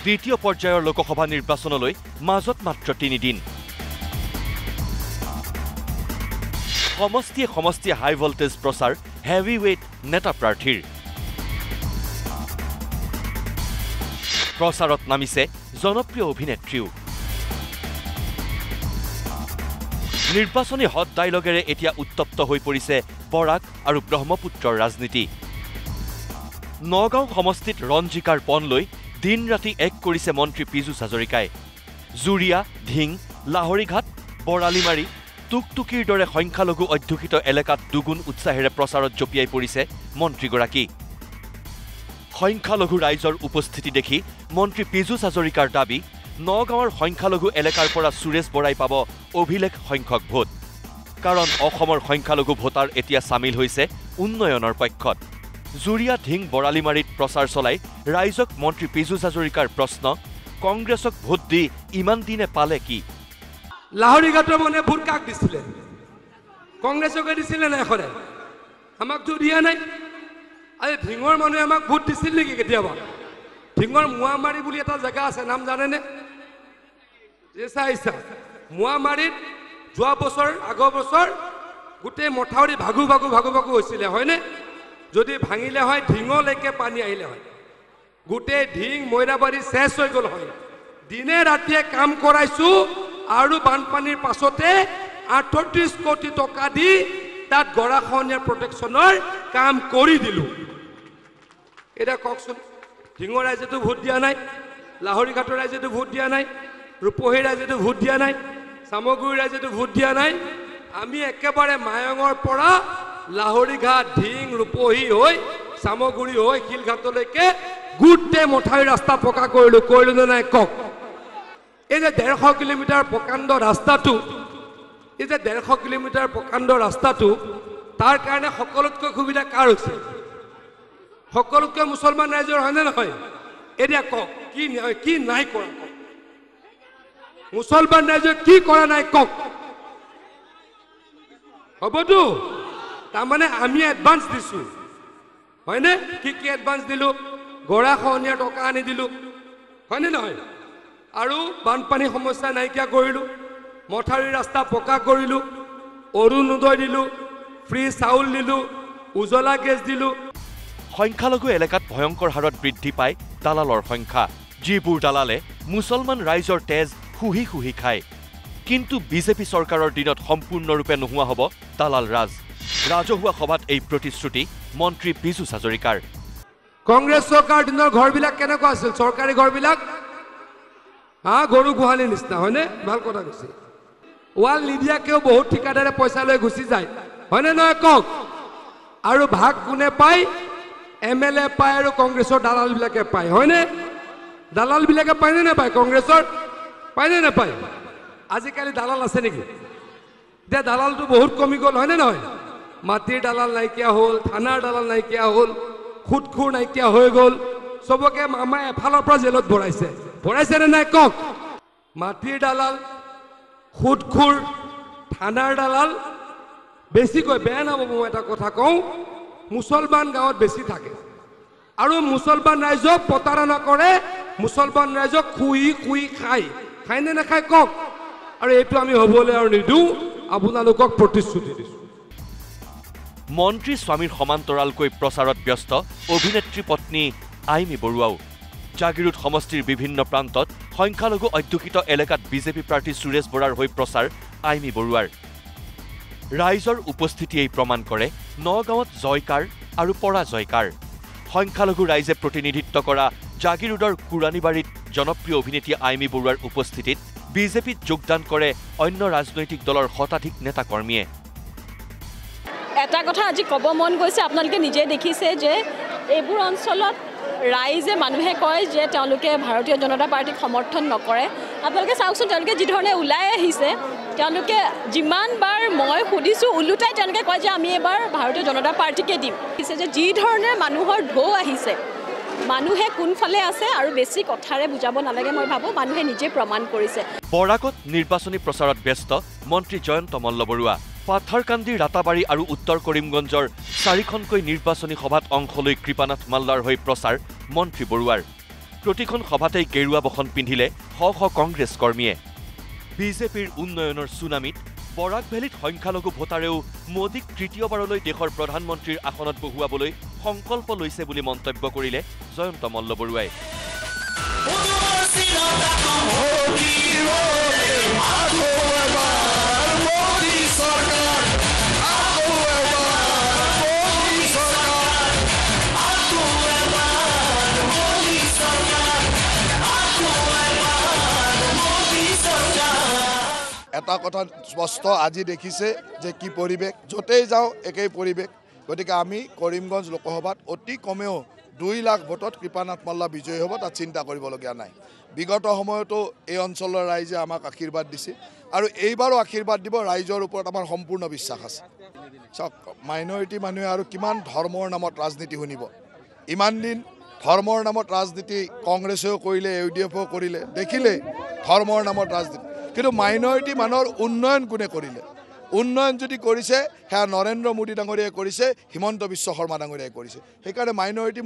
দ্বিতীয় পৰ্যায়ৰ লোকসভা নিৰ্বাচনলৈ মাজত মাত্ৰ 3 দিন। সমষ্টিয়ে হাই ভোল্টেজ প্ৰচাৰ হেভিৱেইট নেতা প্ৰাৰ্থীৰ। প্ৰচাৰত নামিছে জনপ্ৰিয় অভিনেত্ৰীও। নিৰ্বাচনী হট ডাইলগেৰে এতিয়া উত্তপ্ত হৈ পৰিছে বৰাক আৰু ব্ৰহ্মপুত্ৰৰ ৰাজনীতি। নগাঁও সমষ্টিত ৰঞ্জিকাৰ পণ লৈ দিন ৰাতি এক কৰিছে মন্ত্ৰী পীযুষ হাজৰিকাই। জুৰিয়া, ধিং, লাহৰীঘাট, বৰালিমাৰী, টুকটুকিৰ দৰে সংখ্যালঘু অধ্যুষিত এলেকাত দুগুণ উৎসাহেৰে প্ৰচাৰত জঁপিয়াই পৰিছে মন্ত্ৰীগৰাকী। সংখ্যালঘু ৰাইজৰ উপস্থিতি দেখি মন্ত্ৰী পীযুষ হাজৰিকাৰ দাবী, নগাঁৱৰ সংখ্যালঘু এলেকাৰ পৰা সুৰেশ বৰাই পাব অভিলেখ সংখ্যক ভোট। কাৰণ অসমৰ সংখ্যালঘু ভোটাৰ এতিয়া চামিল হৈছে উন্নয়নৰ পক্ষত। জুৰিয়া, ধিং, বৰালিমাৰীত প্ৰচাৰ চলাই ৰাইজক মন্ত্ৰী পীযুষ হাজৰিকাৰ প্ৰশ্ন, কংগ্ৰেছক ভোট দি ইমান দিনে পালে কি? লাহৰীঘাটৰ মানে ভোট কাক দিছিলে? কংগ্ৰেছকে দিছিলে নাই? এখনে আমাকতো দিয়া নাই। আজি ধিঙৰ মানুহে আমাক ভোট দিছিল নেকি কেতিয়াবা? ধিঙৰ মোৱামাৰী বুলি এটা জেগা আছে, নাম জানেনে? চাইছা মোৱামাৰীত যোৱা বছৰ, আগৰ বছৰ গোটেই মথাউৰি ভাগু হৈছিলে, হয়নে? যদি ভাঙিলে হয় ধিঙলৈকে পানী আহিলে হয়, গোটেই ধিং মৈৰাবাৰী শেষ হৈ গ'ল হয়। দিনে ৰাতিয়ে কাম কৰাইছো আৰু বানপানীৰ পাছতে 38 কোটি টকা দি তাত গৰাখহনীয়া প্ৰটেকশ্যনৰ কাম কৰি দিলো। এতিয়া কওকচোন, ধিঙৰ ৰাইজেতো ভোট দিয়া নাই, লাহৰীঘাটৰ ৰাইজেতো ভোট দিয়া নাই, ৰূপহী ৰাইজেতো ভোট দিয়া নাই, চামগুৰি ৰাইজেতো ভোট দিয়া নাই। আমি একেবাৰে মায়ঙৰ পৰা লাহৰীঘাট, ধিং, ৰূপহী হৈ চামগুৰি হৈ শিলঘাটলৈকে গোটেই মথাউৰি ৰাস্তা পকা কৰিলো নে নাই কওক? এই যে 150 কিলোমিটাৰ প্ৰকাণ্ড ৰাস্তাটো, তাৰ কাৰণে সকলোতকৈ সুবিধা কাৰ হৈছে? সকলোতকৈ মুছলমান ৰাইজৰ, হয়নে নহয়? এতিয়া কওক, কি নাই কৰা? মুছলমান ৰাইজে কি কৰা নাই কওক? হ'বতো, তাৰমানে আমি এডভান্স দিছো, হয়নে? কি এডভান্স দিলো? গৰাখহনীয়াৰ টকা আনি দিলো, হয়নে নহয়? আৰু বানপানী সমস্যা নাইকিয়া কৰিলো, মথাউৰি ৰাস্তা পকা কৰিলো, অৰুণোদয় দিলো, ফ্ৰী চাউল দিলো, উজলা গেছ দিলো। সংখ্যালঘু এলেকাত ভয়ংকৰ হাৰত বৃদ্ধি পায় দালালৰ সংখ্যা, যিবোৰ দালালে মুছলমান ৰাইজৰ তেজ শুহি খায়। কিন্তু বিজেপি চৰকাৰৰ দিনত সম্পূৰ্ণৰূপে নোহোৱা হ'ব দালাল ৰাজ। ৰাজহুৱা সভাত এই প্ৰতিশ্ৰুতি মন্ত্ৰী পীযুষ হাজৰিকাৰ। কংগ্ৰেছ চৰকাৰ দিনৰ ঘৰবিলাক কেনেকুৱা আছিল? চৰকাৰী ঘৰবিলাক গৰু গোহালিৰ নিচিনা, হয়নে? ভাল কথা কৈছে। ৱাল নিদিয়াকেও বহুত ঠিকাদাৰে পইচা লৈ গুচি যায়, হয়নে নহয় কওক? আৰু ভাগ কোনে পায়? MLA পায় আৰু কংগ্ৰেছৰ দালালবিলাকে পায়, হয়নে? দালালবিলাকে পায়নে নাপায়? কংগ্ৰেছৰ পায়নে নাপায়? আজিকালি দালাল আছে নেকি? এতিয়া দালালটো বহুত কমি গ'ল, হয়নে নহয়? মাটিৰ দালাল নাইকিয়া হ'ল, থানাৰ দালাল নাইকিয়া হ'ল, খুটখুৰ নাইকিয়া হৈ গ'ল। চবকে মামাই এফালৰ পৰা জেলত ভৰাইছেনে নাই কওক? মাটিৰ দালাল, খুটখুৰ, থানাৰ দালাল বেছিকৈ, বেয়া নাপাব মই এটা কথা কওঁ, মুছলমান গাঁৱত বেছি থাকে আৰু মুছলমান ৰাইজক প্ৰতাৰণা কৰে, মুছলমান ৰাইজক খুই খায়নে নাখায় কওক? আৰু এইটো আমি হ'বলৈ আৰু নিদিওঁ, আপোনালোকক প্ৰতিশ্ৰুতি দিছোঁ। মন্ত্ৰী স্বামীৰ সমান্তৰালকৈ প্ৰচাৰত ব্যস্ত অভিনেত্ৰী পত্নী আইমী বৰুৱাও। জাগিৰোড সমষ্টিৰ বিভিন্ন প্ৰান্তত সংখ্যালঘু অধ্যুষিত এলেকাত বিজেপি প্ৰাৰ্থী সুৰেশ বৰাৰ হৈ প্ৰচাৰ আইমী বৰুৱাৰ। ৰাইজৰ উপস্থিতিয়েই প্ৰমাণ কৰে নগাঁৱত জয়কাৰ আৰু পৰাজয়কাৰ। সংখ্যালঘু ৰাইজে প্ৰতিনিধিত্ব কৰা জাগিৰোডৰ কুৰাণীবাৰীত জনপ্ৰিয় অভিনেত্ৰী আইমী বৰুৱাৰ উপস্থিতিত বিজেপিত যোগদান কৰে অন্য ৰাজনৈতিক দলৰ শতাধিক নেতা কৰ্মীয়ে। এটা কথা আজি ক'ব মন গৈছে, আপোনালোকে নিজে দেখিছে যে এইবোৰ অঞ্চলত ৰাইজে মানুহে কয় যে তেওঁলোকে ভাৰতীয় জনতা পাৰ্টিক সমৰ্থন নকৰে। আপোনালোকে চাওকচোন, তেওঁলোকে যি ধৰণে ওলাই আহিছে, তেওঁলোকে যিমানবাৰ মই সুধিছোঁ ওলোটাই তেওঁলোকে কয় যে আমি এবাৰ ভাৰতীয় জনতা পাৰ্টিকে দিম। যে যি ধৰণে মানুহৰ ঢৌ আহিছে, মানুহে কোনফালে আছে আৰু বেছি কথাৰে বুজাব নালাগে, মই ভাবোঁ মানুহে নিজে প্ৰমাণ কৰিছে। বৰাকত নিৰ্বাচনী প্ৰচাৰত ব্যস্ত মন্ত্ৰী জয়ন্ত মল্লবৰুৱা। পাথাৰকান্দি, ৰাতাবাৰী আৰু উত্তৰ কৰিমগঞ্জৰ 4খনকৈ নিৰ্বাচনী সভাত অংশ লৈ কৃপানাথ মাল্লাৰ হৈ প্ৰচাৰ মন্ত্ৰী বৰুৱাৰ। প্ৰতিখন সভাতেই গেৰুৱা বসন পিন্ধিলে শ শ কংগ্ৰেছ কৰ্মীয়ে বিজেপিৰ উন্নয়নৰ সুনামিত বৰাক ভেলীত সংখ্যালঘু ভোটাৰেও মোদীক তৃতীয়বাৰলৈ দেশৰ প্ৰধানমন্ত্ৰীৰ আসনত বহুৱাবলৈ সংকল্প লৈছে বুলি মন্তব্য কৰিলে জয়ন্ত মল্লবৰুৱাই এটা কথা স্পষ্ট আজি দেখিছে যে কি পৰিৱেশ য'তেই যাওঁ একেই পৰিৱেশ গতিকে আমি কৰিমগঞ্জ লোকসভাত অতি কমেও 2 লাখ ভোটত কৃপানাথ মাল্লা বিজয়ী হ'ব তাত চিন্তা কৰিবলগীয়া নাই বিগত সময়তো এই অঞ্চলৰ ৰাইজে আমাক আশীৰ্বাদ দিছে আৰু এইবাৰো আশীৰ্বাদ দিব ৰাইজৰ ওপৰত আমাৰ সম্পূৰ্ণ বিশ্বাস আছে চাওক মাইনৰিটি মানুহে আৰু কিমান ধৰ্মৰ নামত ৰাজনীতি শুনিব ইমান দিন ধৰ্মৰ নামত ৰাজনীতি কংগ্ৰেছেও কৰিলে ইউডিএফও কৰিলে দেখিলে ধৰ্মৰ নামত ৰাজনীতি কিন্তু মাইনৰিটি মানুহৰ উন্নয়ন কোনে কৰিলে উন্নয়ন যদি কৰিছে সেয়া নৰেন্দ্ৰ মোদী ডাঙৰীয়াই কৰিছে হিমন্ত বিশ্ব শৰ্মা ডাঙৰীয়াই কৰিছে সেইকাৰণে মাইনৰিটি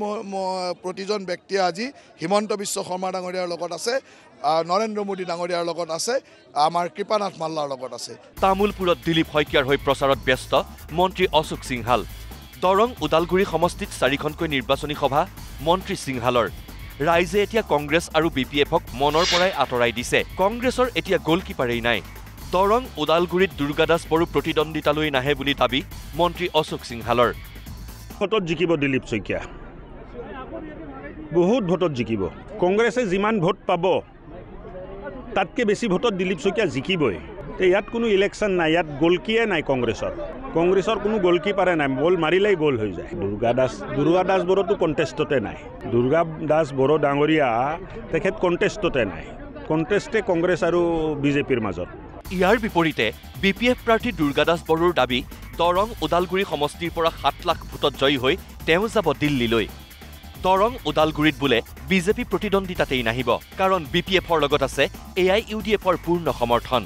প্ৰতিজন ব্যক্তিয়ে আজি হিমন্ত বিশ্ব শৰ্মা ডাঙৰীয়াৰ লগত আছে নৰেন্দ্ৰ মোদী ডাঙৰীয়াৰ লগত আছে আমাৰ কৃপানাথ মাল্লাৰ লগত আছে তামুলপুৰত দিলীপ শইকীয়াৰ হৈ প্ৰচাৰত ব্যস্ত মন্ত্ৰী অশোক সিংহাল দৰং ওদালগুৰি সমষ্টিত 4খনকৈ নিৰ্বাচনী সভা মন্ত্ৰী সিংহালৰ ৰাইজে এতিয়া কংগ্ৰেছ আৰু বিপিএফক মনৰ পৰাই আঁতৰাই দিছে কংগ্ৰেছৰ এতিয়া গোলকিপাৰেই নাই দৰং ওদালগুৰিত দুৰ্গা দাস বড়ো প্ৰতিদ্বন্দ্বিতালৈ নাহে বুলি দাবী মন্ত্ৰী অশোক সিংহালৰ ভোটত জিকিব দিলীপ শইকীয়া বহুত ভোটত জিকিব কংগ্ৰেছে যিমান ভোট পাব তাতকৈ বেছি ভোটত দিলীপ শইকীয়া জিকিবই ইয়াত কোনো ইলেকশ্যন নাই ইয়াত গোলকিয়ে নাই কংগ্ৰেছৰ কোনো গোলকিপাৰে নাই বল মাৰিলেই গোল হৈ যায় দুৰ্গা দাস বড়োটো কণ্টেষ্টতে নাই দুৰ্গা দাস বড়ো ডাঙৰীয়া তেখেত কণ্টেষ্টতে নাই কণ্টেষ্টে কংগ্ৰেছ আৰু বিজেপিৰ মাজত ইয়াৰ বিপৰীতে বিপিএফ প্ৰাৰ্থী দুৰ্গা দাস বড়োৰ দাবী দৰং ওদালগুৰি সমষ্টিৰ পৰা 7 লাখ ভোটত জয়ী হৈ তেওঁ যাব দিল্লীলৈ দৰং ওদালগুৰিত বোলে বিজেপি প্ৰতিদ্বন্দ্বিতাতেই নাহিব কাৰণ বিপিএফৰ লগত আছে AIUDFৰ পূৰ্ণ সমৰ্থন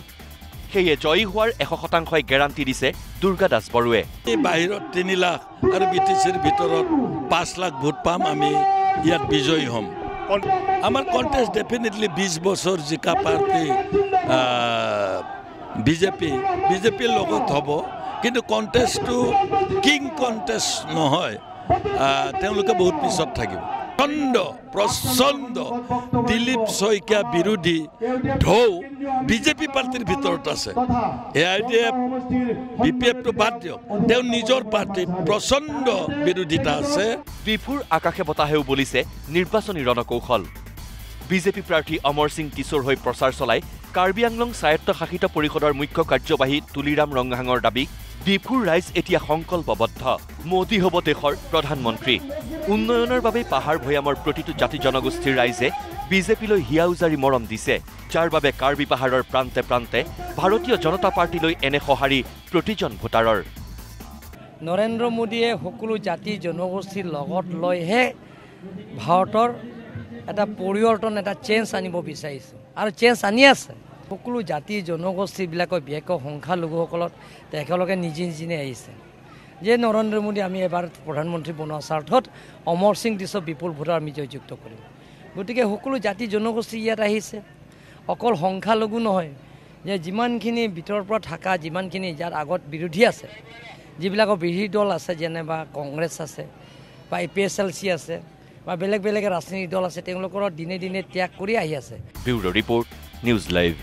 সেয়ে জয়ী হোৱাৰ 100% গ্যাৰান্টি দিছে দুৰ্গা দাস বড়োৱে বাহিৰত 3 লাখ আৰু বিটিচিৰ ভিতৰত 5 লাখ ভোট পাম আমি ইয়াত বিজয়ী হ'ম আমাৰ কণ্টেষ্ট ডেফিনেটলি 20 বছৰ জিকা পাৰ্টি বিজেপিৰ লগত হ'ব কিন্তু কণ্টেষ্টটো কিং কণ্টেষ্ট নহয় তেওঁলোকে বহুত পিছত থাকিব প্ৰচণ্ড দিলীপ শইকীয়া বিৰোধী ঢৌ বিজেপি পাৰ্টিৰ ভিতৰত আছে AIUDF বিপিএফটো বাদ দিয়ক তেওঁ নিজৰ পাৰ্টিত প্ৰচণ্ড বিৰোধিতা আছে বিপুৰ আকাশে বতাহেও বলিছে নিৰ্বাচনী ৰণকৌশল বিজেপি প্ৰাৰ্থী অমৰ সিং কিশোৰ হৈ প্ৰচাৰ চলাই কাৰ্বি আংলং স্বায়ত্তশাসিত পৰিষদৰ মুখ্য কাৰ্যবাহী তুলিৰাম ৰংহাঙৰ দাবী বিপুৰ ৰাইজ এতিয়া সংকল্পবদ্ধ মোদী হ'ব দেশৰ প্ৰধানমন্ত্ৰী উন্নয়নৰ বাবে পাহাৰ ভৈয়ামৰ প্ৰতিটো জাতি জনগোষ্ঠীৰ ৰাইজে বিজেপিলৈ হিয়া উজাৰি মৰম দিছে যাৰ বাবে কাৰ্বি পাহাৰৰ প্ৰান্তে প্ৰান্তে ভাৰতীয় জনতা পাৰ্টিলৈ এনে সঁহাৰি প্ৰতিজন ভোটাৰৰ নৰেন্দ্ৰ মোদীয়ে সকলো জাতি জনগোষ্ঠীৰ লগত লৈহে ভাৰতৰ এটা পৰিৱৰ্তন এটা চেঞ্জ আনিব বিচাৰিছে আৰু চেঞ্জ আনি আছে সকলো জাতি জনগোষ্ঠীবিলাকৰ বিশেষকৈ সংখ্যালঘুসকলত তেখেতলোকে নিজে আহিছে যে নৰেন্দ্ৰ মোদী আমি এবাৰ প্ৰধানমন্ত্ৰী বনোৱাৰ স্বাৰ্থত অমৰ সিং দিছক বিপুল ভোটাৰ আমি জয়যুক্ত কৰিম গতিকে সকলো জাতি জনগোষ্ঠী ইয়াত আহিছে অকল সংখ্যালঘু নহয় যে যিমানখিনি ভিতৰৰ পৰা থকা যিমানখিনি যাৰ আগত বিৰোধী আছে যিবিলাকৰ বিৰোধী দল আছে যেনে বা কংগ্ৰেছ আছে বা APSLC আছে বা বেলেগ ৰাজনৈতিক দল আছে তেওঁলোকৰ দিনে দিনে ত্যাগ কৰি আহি আছে ব্যুৰো ৰিপৰ্ট নিউজ লাইভ